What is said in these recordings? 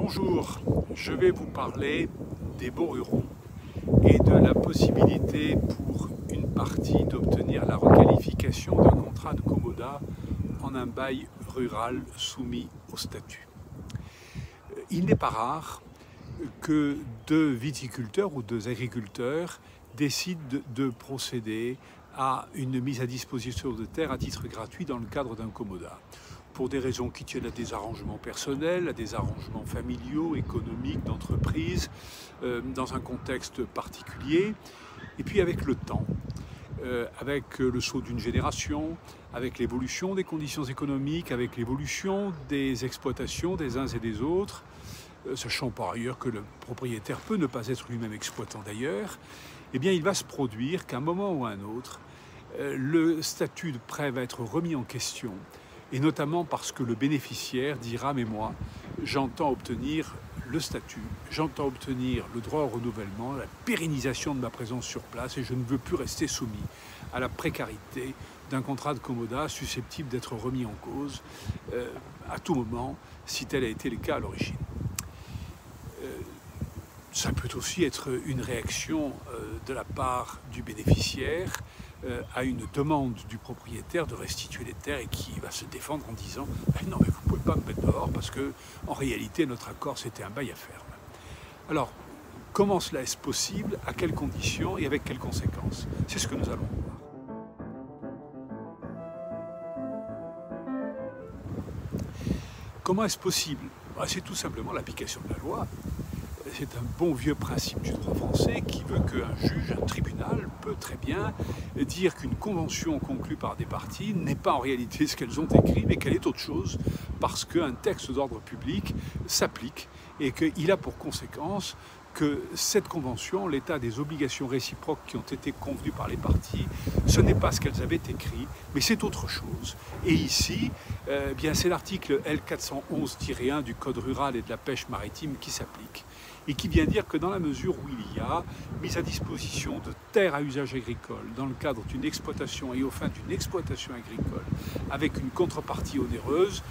Bonjour, je vais vous parler des baux ruraux et de la possibilité pour une partie d'obtenir la requalification d'un contrat de commodat en un bail rural soumis au statut. Il n'est pas rare que deux viticulteurs ou deux agriculteurs décident de procéder à une mise à disposition de terre à titre gratuit dans le cadre d'un commodat, pour des raisons qui tiennent à des arrangements personnels, à des arrangements familiaux, économiques, d'entreprise, dans un contexte particulier, et puis avec le temps, avec le saut d'une génération, avec l'évolution des conditions économiques, avec l'évolution des exploitations des uns et des autres, sachant par ailleurs que le propriétaire peut ne pas être lui-même exploitant d'ailleurs, eh bien il va se produire qu'à un moment ou à un autre, le statut de prêt va être remis en question, et notamment parce que le bénéficiaire dira « mais moi, j'entends obtenir le statut, j'entends obtenir le droit au renouvellement, la pérennisation de ma présence sur place, et je ne veux plus rester soumis à la précarité d'un contrat de commodat susceptible d'être remis en cause à tout moment, si tel a été le cas à l'origine ». Ça peut aussi être une réaction de la part du bénéficiaire à une demande du propriétaire de restituer les terres et qui va se défendre en disant « non mais vous ne pouvez pas me mettre dehors parce que en réalité notre accord c'était un bail à ferme ». Alors comment cela est-ce possible, à quelles conditions et avec quelles conséquences? C'est ce que nous allons voir. Comment est-ce possible? C'est tout simplement l'application de la loi. C'est un bon vieux principe du droit français qui veut qu'un juge, un tribunal, peut très bien dire qu'une convention conclue par des parties n'est pas en réalité ce qu'elles ont écrit, mais qu'elle est autre chose, parce qu'un texte d'ordre public s'applique et qu'il a pour conséquence que cette convention, l'état des obligations réciproques qui ont été convenues par les parties, ce n'est pas ce qu'elles avaient écrit, mais c'est autre chose. Et ici, bien c'est l'article L411-1 du Code rural et de la pêche maritime qui s'applique, et qui vient dire que dans la mesure où il y a mise à disposition de terres à usage agricole dans le cadre d'une exploitation et aux fins d'une exploitation agricole avec une contrepartie onéreuse,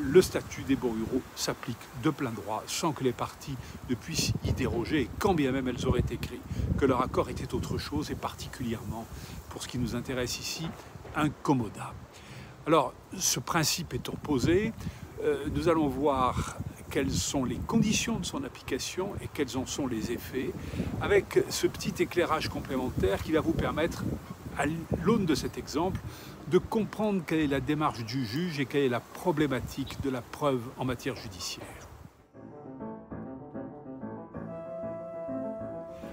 le statut des baux ruraux s'applique de plein droit sans que les parties ne puissent y déroger, et quand bien même elles auraient écrit que leur accord était autre chose, et particulièrement pour ce qui nous intéresse ici, un commodat. Alors ce principe étant posé, nous allons voir quelles sont les conditions de son application et quels en sont les effets, avec ce petit éclairage complémentaire qui va vous permettre, à l'aune de cet exemple, de comprendre quelle est la démarche du juge et quelle est la problématique de la preuve en matière judiciaire.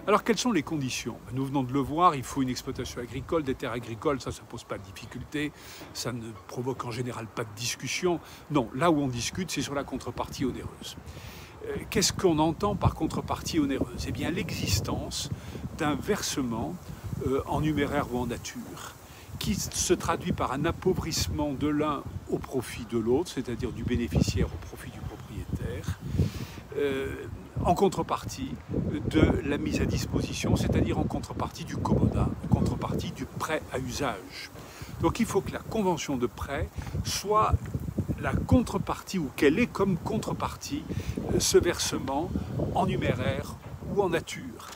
Alors, quelles sont les conditions? Nous venons de le voir, il faut une exploitation agricole, des terres agricoles, ça ne pose pas de difficulté, ça ne provoque en général pas de discussion. Non, là où on discute, c'est sur la contrepartie onéreuse. Qu'est-ce qu'on entend par contrepartie onéreuse? Eh bien, l'existence d'un versement en numéraire ou en nature, qui se traduit par un appauvrissement de l'un au profit de l'autre, c'est-à-dire du bénéficiaire au profit du propriétaire, en contrepartie de la mise à disposition, c'est-à-dire en contrepartie du commodat, en contrepartie du prêt à usage. Donc il faut que la convention de prêt soit la contrepartie, ou qu'elle ait comme contrepartie ce versement en numéraire ou en nature.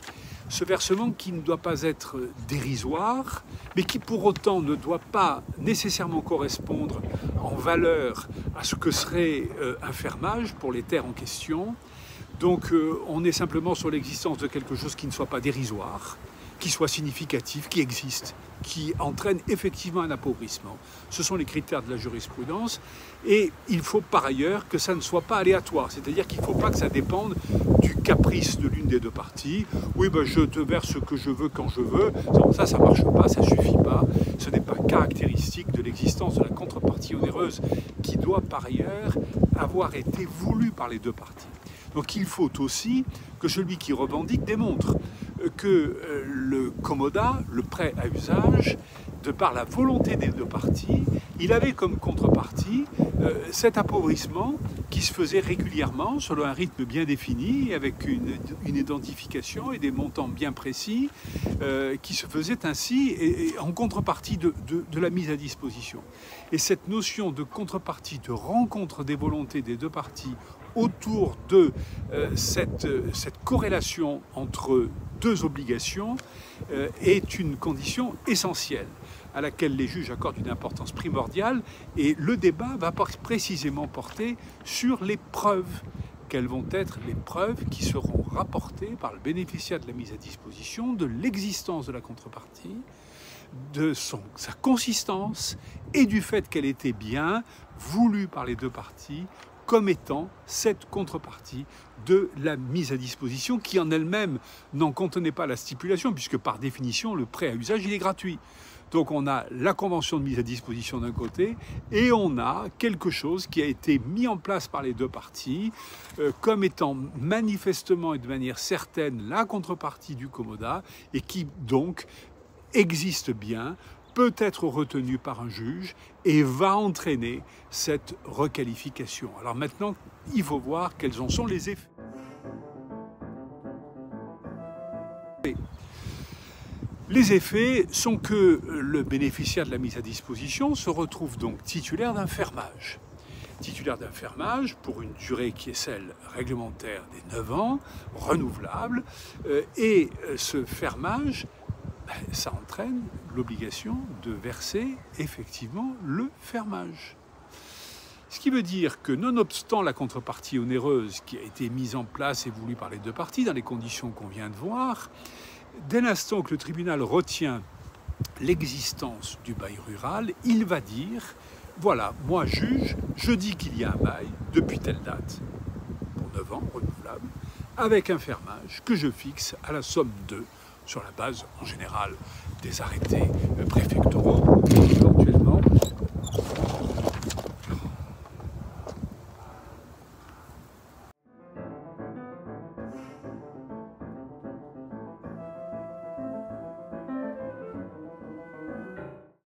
Ce versement qui ne doit pas être dérisoire, mais qui pour autant ne doit pas nécessairement correspondre en valeur à ce que serait un fermage pour les terres en question. Donc on est simplement sur l'existence de quelque chose qui ne soit pas dérisoire, qui soit significatif, qui existe, qui entraîne effectivement un appauvrissement. Ce sont les critères de la jurisprudence, et il faut par ailleurs que ça ne soit pas aléatoire, c'est-à-dire qu'il ne faut pas que ça dépende du caprice de l'une des deux parties. Oui, ben, je te verse ce que je veux quand je veux. Ça ne marche pas, ça ne suffit pas. Ce n'est pas caractéristique de l'existence de la contrepartie onéreuse qui doit par ailleurs avoir été voulue par les deux parties. Donc il faut aussi que celui qui revendique démontre que le commodat, le prêt à usage, de par la volonté des deux parties, il avait comme contrepartie cet appauvrissement qui se faisait régulièrement selon un rythme bien défini, avec une identification et des montants bien précis, qui se faisait ainsi et en contrepartie de la mise à disposition. Et cette notion de contrepartie, de rencontre des volontés des deux parties autour de cette corrélation entre deux obligations est une condition essentielle à laquelle les juges accordent une importance primordiale, et le débat va précisément porter sur les preuves. Quelles vont être les preuves qui seront rapportées par le bénéficiaire de la mise à disposition de l'existence de la contrepartie, de sa consistance et du fait qu'elle était bien voulue par les deux parties comme étant cette contrepartie de la mise à disposition qui en elle-même n'en contenait pas la stipulation, puisque par définition le prêt à usage il est gratuit. Donc on a la convention de mise à disposition d'un côté et on a quelque chose qui a été mis en place par les deux parties comme étant manifestement et de manière certaine la contrepartie du commodat et qui donc existe bien, peut être retenu par un juge et va entraîner cette requalification. Alors maintenant, il faut voir quels en sont les effets. Les effets sont que le bénéficiaire de la mise à disposition se retrouve donc titulaire d'un fermage. Titulaire d'un fermage pour une durée qui est celle réglementaire des 9 ans, renouvelable, et ce fermage, ça entraîne l'obligation de verser effectivement le fermage. Ce qui veut dire que nonobstant la contrepartie onéreuse qui a été mise en place et voulue par les deux parties dans les conditions qu'on vient de voir, dès l'instant que le tribunal retient l'existence du bail rural, il va dire « Voilà, moi juge, je dis qu'il y a un bail depuis telle date, pour 9 ans, renouvelable, avec un fermage que je fixe à la somme de, sur la base en général des arrêtés préfectoraux,